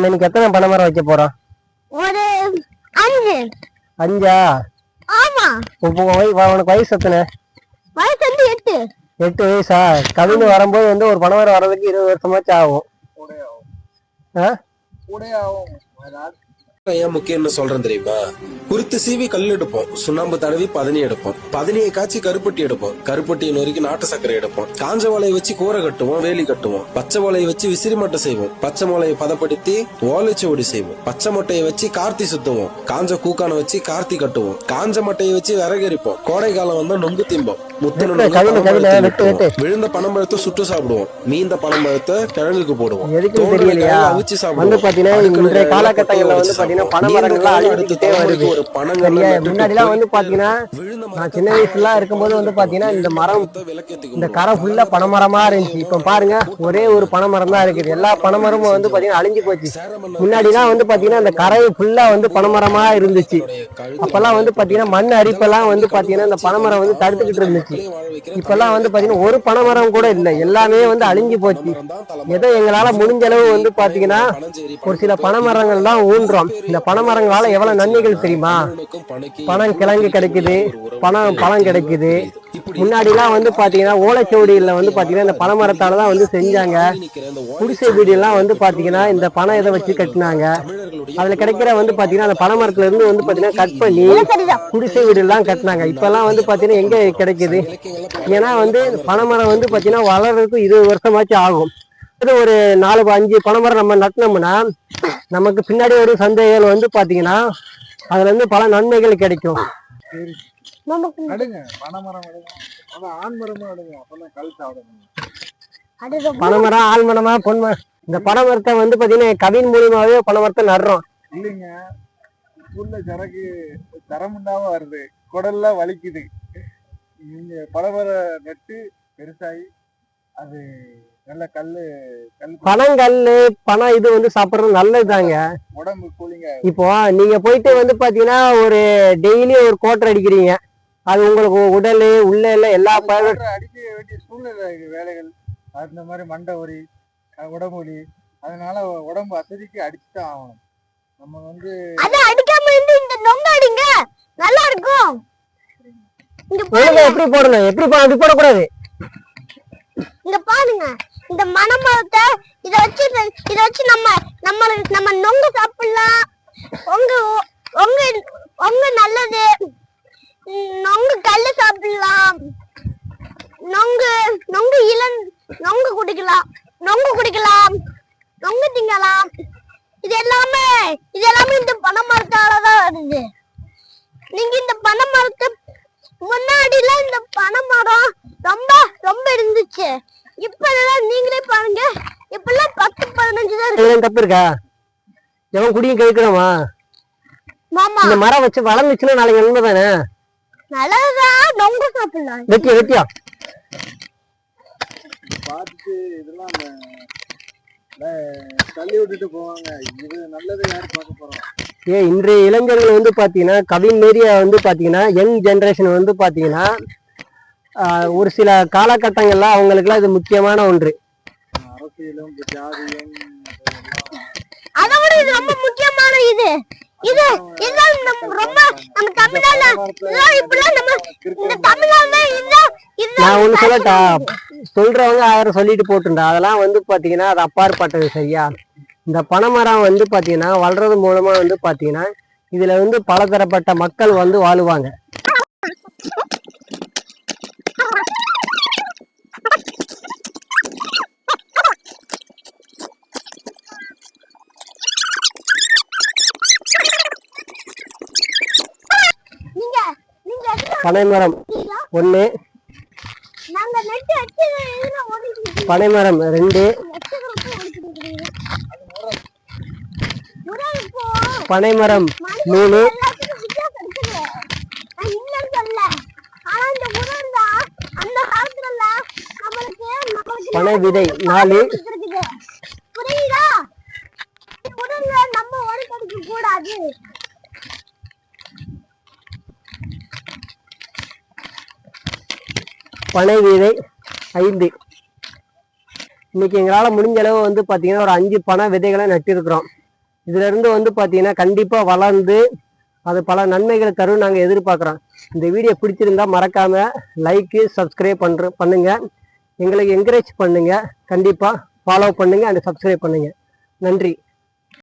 இன்னைக்கு எத்தனை பனை மரம் வைக்க போறோம்? ஒரு 5. 5ஆ? ஆமா. உனக்கு வயசு எத்தனை? வயசு வந்து 8. 8 வயசா? கவின்னு வரும்போது வந்து ஒரு பனை மரம் வர்றதுக்கு 20 வருஷமாச்சும் ஆகும். ஏன் முக்கியம்னு சொல்றேன் தெரியுமா? குருத்து சீவி கல் எடுப்போம், சுண்ணாம்பு தடவி பதனி எடுப்போம், பதனியை காய்ச்சி கருப்பட்டி எடுப்போம், கருப்பட்டியை நொறுக்கி நாட்டு சர்க்கரை எடுப்போம், காஞ்ச வாழையை வச்சு கூரை கட்டுவோம், வேலி கட்டுவோம், பச்சை வாழையை வச்சு விசிறி மட்டை செய்வோம், பச்சை மொளையை பதப்படுத்தி ஓலைச்சுவடி செய்வோம், பச்சை மட்டையை வச்சு கார்த்தி சுத்துவோம், காஞ்ச கூக்கான வச்சு கார்த்தி கட்டுவோம், காஞ்ச மட்டையை வச்சு விறகரிப்போம், கோடை காலம் வந்தா நொங்கு திம்போம், விழுந்த பனம்பழத்தை சுட்டு சாப்பிடுவோம், மீந்த பனம்பழத்தை கிழங்குக்கு போடுவோம், அவிச்சு சாப்பிடுவோம். முன்னாடிலாம் வந்து பாத்தீங்கன்னா நான் சின்ன வயசுல இருக்கும்போது வந்து பாத்தீங்கன்னா இந்த மரம், இந்த கரை ஃபுல்லா பனைமரமா இருந்துச்சு. இப்ப பாருங்க ஒரே ஒரு பனைமரம் தான் இருக்குது. எல்லா பனைமரமும் வந்து பாத்தீங்கன்னா அழிஞ்சு போச்சு. முன்னாடிலாம் வந்து பாத்தீங்கன்னா இந்த கரை ஃபுல்லா வந்து பனைமரமா இருந்துச்சு. அப்பெல்லாம் வந்து பாத்தீங்கன்னா மண் அரிப்பெல்லாம் வந்து பாத்தீங்கன்னா இந்த பனைமரம் வந்து தடுத்துக்கிட்டு இருந்துச்சு. இப்பெல்லாம் வந்து பாத்தீங்கன்னா ஒரு பனைமரம் கூட இல்லை, எல்லாமே வந்து அழிஞ்சு போச்சு. ஏதோ எங்களால முடிஞ்ச அளவு வந்து பாத்தீங்கன்னா ஒரு சில பனைமரங்கள் தான் ஊன்றோம். இந்த பனைமரங்களால எவ்வளவு நன்மைகள் தெரியுமா? பனம் கிழங்கு கிடைக்குது, பழம் கிடைக்குது. முன்னாடிலாம் வந்து பாத்தீங்கன்னா ஓலைச்சுவடியில வந்து பாத்தீங்கன்னா இந்த பனைமரத்தாலதான் வந்து செஞ்சாங்க. குடிசை வீடு எல்லாம் வந்து பாத்தீங்கன்னா இந்த பனை இதை வச்சு கட்டினாங்க. அதுல கிடைக்கிற வந்து பாத்தீங்கன்னா அந்த பனைமரத்துல இருந்து வந்து பாத்தீங்கன்னா கட் பண்ணி குடிசை வீடு எல்லாம் கட்டினாங்க. இப்ப எல்லாம் வந்து பாத்தீங்கன்னா எங்க கிடைக்குது? ஏன்னா வந்து பனைமரம் வந்து பாத்தீங்கன்னா வளர்றதுக்கு 20 வருஷமாச்சும் ஆகும். ஒரு 4-5 பனைமரம் நம்ம நட்டினோம்னா நமக்கு பின்னாடி ஒரு சந்தைகள் வந்து பாத்தீங்கன்னா அதுல இருந்து பல நன்மைகள் கிடைக்கும். பனைமரம் ஆழ்மரமா பொன்மரம், இந்த பனைமரத்தை வந்து பாத்தீங்கன்னா கவின் மூலியமாவே பனைமரத்தை நடுறோம். இல்லைங்க, சரக்கு தரமுண்டாம வருது, குடல்ல வலிக்குது. நீங்க பனைமரம் நட்டு பெருசாகி அது நல்ல பனங்கல்லு பணம் இது வந்து சாப்பிடுறது நல்லதுதாங்க, உடம்பு கூலிங்க. இப்போ நீங்க போயிட்டு வந்து பாத்தீங்கன்னா ஒரு டெய்லி ஒரு கோட்டர் அடிக்கிறீங்க, அது உங்களுக்கு உடல் உள்ள எல்லாம் எல்லா அடிக்க வேண்டிய சூழ்நிலை வேலைகள், அந்த மாதிரி மண்டை வலி, உடம்பு வலி, அதனால உடம்பு அசதிக்கு அடிச்சுதான் ஆகணும். நம்ம வந்து அடிக்காம இந்த நொங்க அடிங்க, நல்லா இருக்கும். எப்படி போடணும், எப்படி போடக்கூடாது. இங்க பாருங்க, இந்த மணமரத்தை இத வச்சு நம்ம நொங்கு சாப்பிடலாம். ஒங்க நல்லது. நொங்கு கல்லு சாப்பிடலாம், நொங்கு குடிக்கலாம், நொங்கு திங்கலாம். இது எல்லாமே இந்த பனைமரத்தாலதான் வருது. நீங்க இந்த பனைமரத்தை முன்னாடிலாம் இந்த பனைமரம் ரொம்ப ரொம்ப இருந்துச்சு. இப்ப நீங்களே பாருங்க, இப்பெல்லாம் 10-15 தான் இருக்கு. தப்பு இருக்கா? எவன் குடியும் கேட்கணுமா? மாமா, இந்த மரம் வச்சு வளர்ந்துச்சுன்னா நாளைக்கு நன்மை தானே. நல்லதான், நொங்கு சாப்பிடலாம். வெட்டியா பார்த்துட்டு இதெல்லாம் தள்ளி விட்டுட்டு போவாங்க. இது நல்லது யாரு பார்க்க போறோம்? இன்றைய இளைஞர்கள் வந்து பாத்தீங்கன்னா கவின் மீறிய வந்து பாத்தீங்கன்னா யங் ஜெனரேஷன் வந்து பாத்தீங்கன்னா ஒரு சில காலகட்டங்கள்ல அவங்களுக்குலாம் இது முக்கியமான ஒன்று. அரசியலும் ஜாதியும் அதை விட இது ரொம்ப முக்கியமான நான் ஒண்ணு சொல்லட்டா, சொல்றவங்க 1000 சொல்லிட்டு போட்டுண்டா, அதெல்லாம் வந்து பாத்தீங்கன்னா அது அப்பாற்பட்டது. சரியா? இந்த பனைமரம் வந்து பாத்தீங்கன்னா வளர்றது மூலமா வந்து பாத்தீங்கன்னா இதுல வந்து பலதரப்பட்ட மக்கள் வந்து வாழுவாங்க. பனைமரம் 1, பனைமரம் 2, பனைமரம் 3, பனை விதை 4. பனை விதை 5. இன்னைக்கு எங்களால முடிஞ்ச அளவு வந்து பாத்தீங்கன்னா ஒரு 5 பனை விதைகளை நட்டிருக்கிறோம். இதுல இருந்து வந்து பாத்தீங்கன்னா கண்டிப்பா வளர்ந்து அது பல நன்மைகளை தரும் நாங்க எதிர்பார்க்குறோம். இந்த வீடியோ பிடிச்சிருந்தா மறக்காம லைக்கு சப்ஸ்கிரைப் பண்ணுங்க, எங்களுக்கு என்கரேஜ் பண்ணுங்க, கண்டிப்பா ஃபாலோ பண்ணுங்க அண்ட் சப்ஸ்கிரைப் பண்ணுங்க. நன்றி.